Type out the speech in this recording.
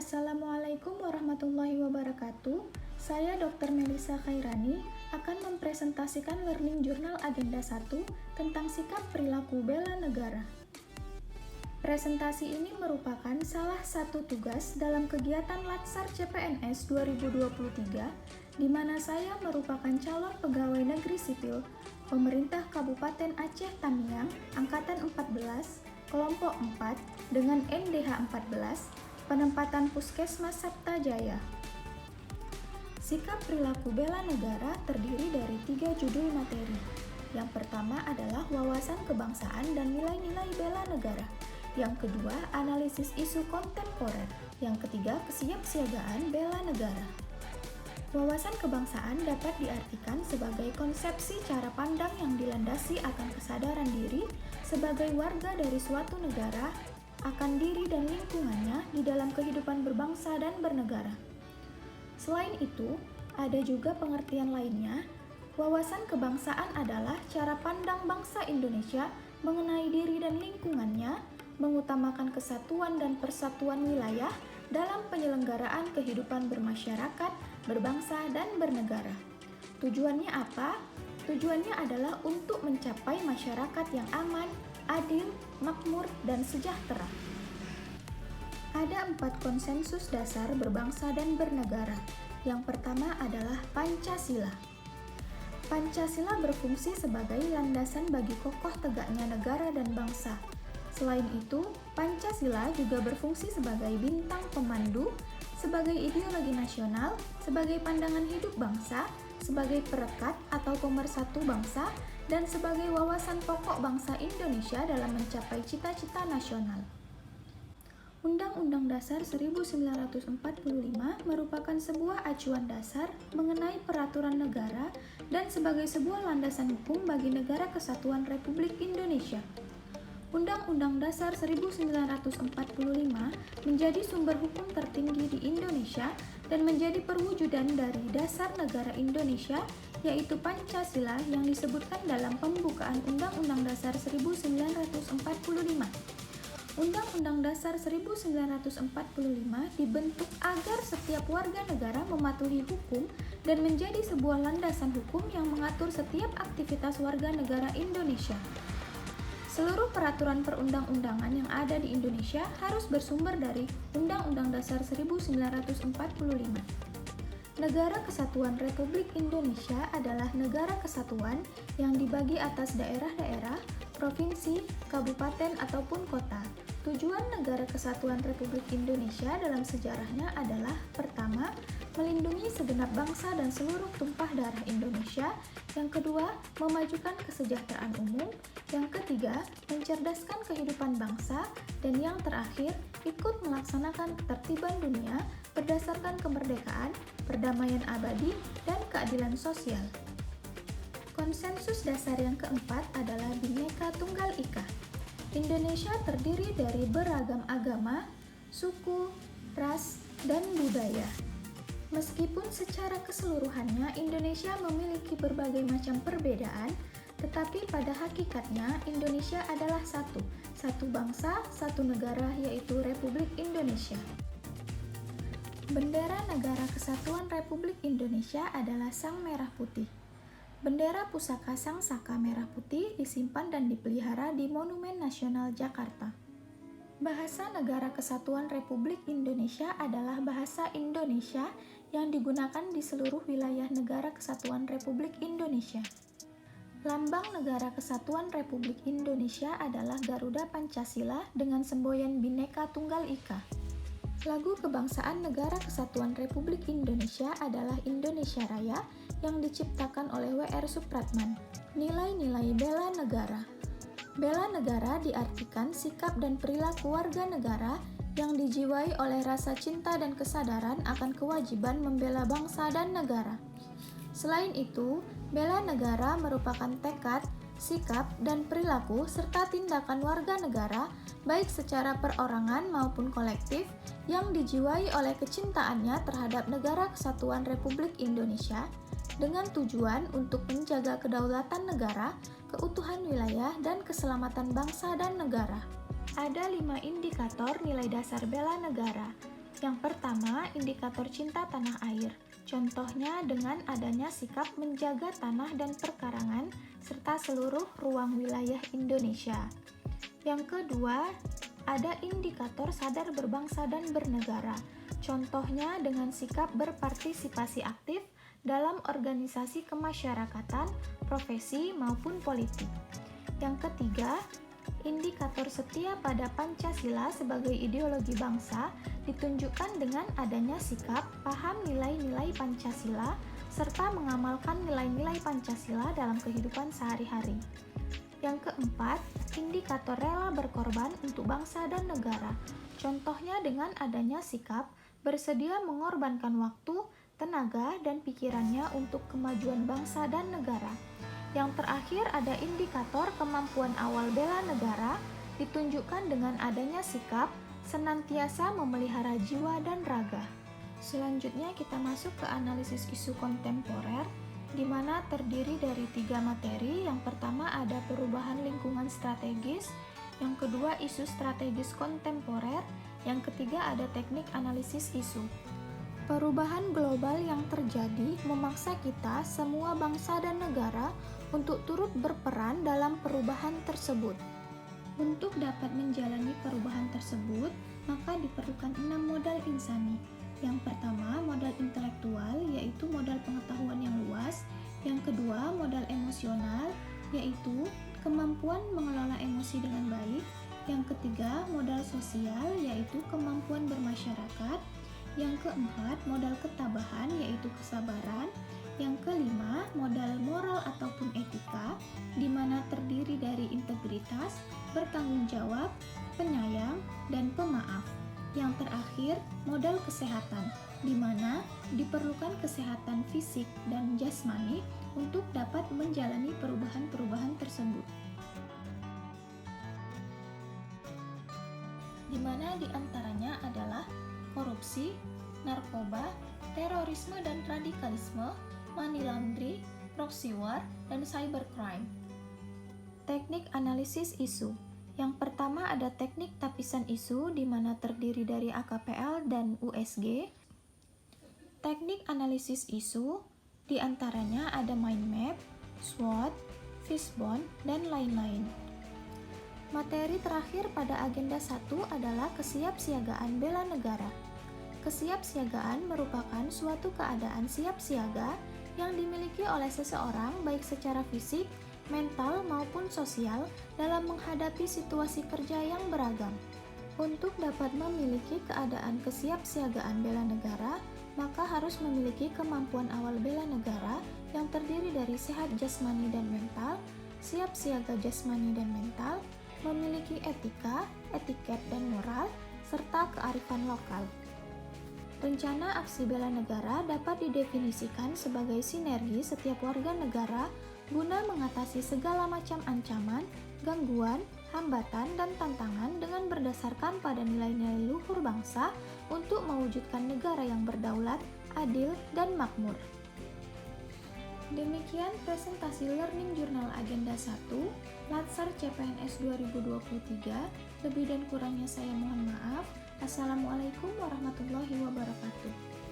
Assalamualaikum warahmatullahi wabarakatuh. Saya Dr. Melisa Khairani akan mempresentasikan Learning Journal Agenda 1 tentang sikap perilaku bela negara. Presentasi ini merupakan salah satu tugas dalam kegiatan Latsar CPNS 2023, di mana saya merupakan calon pegawai negeri sipil pemerintah Kabupaten Aceh Tamiang, Angkatan 14, Kelompok 4, dengan NDH 14, penempatan Puskesmas Sabta Jaya. Sikap perilaku bela negara terdiri dari 3 judul materi. Yang pertama adalah wawasan kebangsaan dan nilai-nilai bela negara. Yang kedua, analisis isu kontemporer. Yang ketiga, kesiapsiagaan bela negara. Wawasan kebangsaan dapat diartikan sebagai konsepsi cara pandang yang dilandasi akan kesadaran diri sebagai warga dari suatu negara akan diri dan lingkungannya di dalam kehidupan berbangsa dan bernegara. Selain itu, ada juga pengertian lainnya. Wawasan kebangsaan adalah cara pandang bangsa Indonesia mengenai diri dan lingkungannya, mengutamakan kesatuan dan persatuan wilayah dalam penyelenggaraan kehidupan bermasyarakat, berbangsa, dan bernegara. Tujuannya apa? Tujuannya adalah untuk mencapai masyarakat yang aman, adil, makmur, dan sejahtera. Ada 4 konsensus dasar berbangsa dan bernegara. Yang pertama adalah Pancasila. Pancasila berfungsi sebagai landasan bagi kokoh tegaknya negara dan bangsa. Selain itu, Pancasila juga berfungsi sebagai bintang pemandu, sebagai ideologi nasional, sebagai pandangan hidup bangsa, sebagai perekat atau pemersatu bangsa, dan sebagai wawasan pokok bangsa Indonesia dalam mencapai cita-cita nasional. Undang-Undang Dasar 1945 merupakan sebuah acuan dasar mengenai peraturan negara dan sebagai sebuah landasan hukum bagi negara kesatuan Republik Indonesia. Undang-Undang Dasar 1945 menjadi sumber hukum tertinggi di Indonesia dan menjadi perwujudan dari dasar negara Indonesia, yaitu Pancasila yang disebutkan dalam pembukaan Undang-Undang Dasar 1945. Undang-Undang Dasar 1945 dibentuk agar setiap warga negara mematuhi hukum dan menjadi sebuah landasan hukum yang mengatur setiap aktivitas warga negara Indonesia. Seluruh peraturan perundang-undangan yang ada di Indonesia harus bersumber dari Undang-Undang Dasar 1945. Negara Kesatuan Republik Indonesia adalah negara kesatuan yang dibagi atas daerah-daerah, provinsi, kabupaten, ataupun kota. Tujuan Negara Kesatuan Republik Indonesia dalam sejarahnya adalah pertama, melindungi segenap bangsa dan seluruh tumpah darah Indonesia. Yang kedua, memajukan kesejahteraan umum. Yang ketiga, mencerdaskan kehidupan bangsa. Dan yang terakhir, ikut melaksanakan ketertiban dunia berdasarkan kemerdekaan, perdamaian abadi, dan keadilan sosial. Konsensus dasar yang keempat adalah Bhinneka Tunggal Ika. Indonesia terdiri dari beragam agama, suku, ras, dan budaya. Meskipun secara keseluruhannya Indonesia memiliki berbagai macam perbedaan, tetapi pada hakikatnya Indonesia adalah satu bangsa, satu negara, yaitu Republik Indonesia. Bendera Negara Kesatuan Republik Indonesia adalah Sang Merah Putih. Bendera pusaka Sang Saka Merah Putih disimpan dan dipelihara di Monumen Nasional Jakarta. Bahasa Negara Kesatuan Republik Indonesia adalah bahasa Indonesia yang digunakan di seluruh wilayah Negara Kesatuan Republik Indonesia. Lambang Negara Kesatuan Republik Indonesia adalah Garuda Pancasila dengan semboyan Bhinneka Tunggal Ika. Lagu kebangsaan Negara Kesatuan Republik Indonesia adalah Indonesia Raya yang diciptakan oleh W.R. Supratman. Nilai-nilai bela negara. Bela negara diartikan sikap dan perilaku warga negara yang dijiwai oleh rasa cinta dan kesadaran akan kewajiban membela bangsa dan negara. Selain itu, bela negara merupakan tekad, sikap, dan perilaku serta tindakan warga negara baik secara perorangan maupun kolektif yang dijiwai oleh kecintaannya terhadap Negara Kesatuan Republik Indonesia dengan tujuan untuk menjaga kedaulatan negara, keutuhan wilayah, dan keselamatan bangsa dan negara. Ada 5 indikator nilai dasar bela negara. Yang pertama, indikator cinta tanah air. Contohnya dengan adanya sikap menjaga tanah dan perkarangan serta seluruh ruang wilayah Indonesia. Yang kedua, ada indikator sadar berbangsa dan bernegara. Contohnya dengan sikap berpartisipasi aktif dalam organisasi kemasyarakatan, profesi maupun politik. Yang ketiga, indikator setia pada Pancasila sebagai ideologi bangsa ditunjukkan dengan adanya sikap paham nilai-nilai Pancasila serta mengamalkan nilai-nilai Pancasila dalam kehidupan sehari-hari. Yang keempat, indikator rela berkorban untuk bangsa dan negara. Contohnya dengan adanya sikap bersedia mengorbankan waktu, tenaga, dan pikirannya untuk kemajuan bangsa dan negara. Yang terakhir ada indikator kemampuan awal bela negara, ditunjukkan dengan adanya sikap senantiasa memelihara jiwa dan raga. Selanjutnya kita masuk ke analisis isu kontemporer, di mana terdiri dari 3 materi. Yang pertama ada perubahan lingkungan strategis, yang kedua isu strategis kontemporer, yang ketiga ada teknik analisis isu. Perubahan global yang terjadi memaksa kita, semua bangsa dan negara, untuk turut berperan dalam perubahan tersebut. Untuk dapat menjalani perubahan tersebut, maka diperlukan 6 modal insani. Yang pertama, modal intelektual, yaitu modal pengetahuan yang luas. Yang kedua, modal emosional, yaitu kemampuan mengelola emosi dengan baik. Yang ketiga, modal sosial, yaitu kemampuan bermasyarakat. Yang keempat, modal ketabahan, yaitu kesabaran. Yang kelima, modal moral ataupun etika, di mana terdiri dari integritas, bertanggung jawab, penyayang, dan pemaaf. Yang terakhir, modal kesehatan, di mana diperlukan kesehatan fisik dan jasmani untuk dapat menjalani perubahan-perubahan tersebut. Di mana diantaranya adalah korupsi, narkoba, terorisme dan radikalisme, money laundry, proxy war, dan cybercrime. Teknik analisis isu. Yang pertama ada teknik tapisan isu, di mana terdiri dari AKPL dan USG. Teknik analisis isu, di antaranya ada mind map, SWOT, fishbone, dan lain-lain. Materi terakhir pada agenda 1 adalah kesiapsiagaan bela negara. Kesiapsiagaan merupakan suatu keadaan siap siaga yang dimiliki oleh seseorang baik secara fisik, mental, maupun sosial dalam menghadapi situasi kerja yang beragam. Untuk dapat memiliki keadaan kesiapsiagaan bela negara, maka harus memiliki kemampuan awal bela negara yang terdiri dari sehat jasmani dan mental, siap siaga jasmani dan mental, memiliki etika, etiket dan moral, serta kearifan lokal. Rencana aksi bela negara dapat didefinisikan sebagai sinergi setiap warga negara guna mengatasi segala macam ancaman, gangguan, hambatan, dan tantangan dengan berdasarkan pada nilai-nilai luhur bangsa untuk mewujudkan negara yang berdaulat, adil, dan makmur. Demikian presentasi Learning Journal Agenda 1, Latsar CPNS 2023. Lebih dan kurangnya saya mohon maaf. Assalamualaikum warahmatullahi wabarakatuh.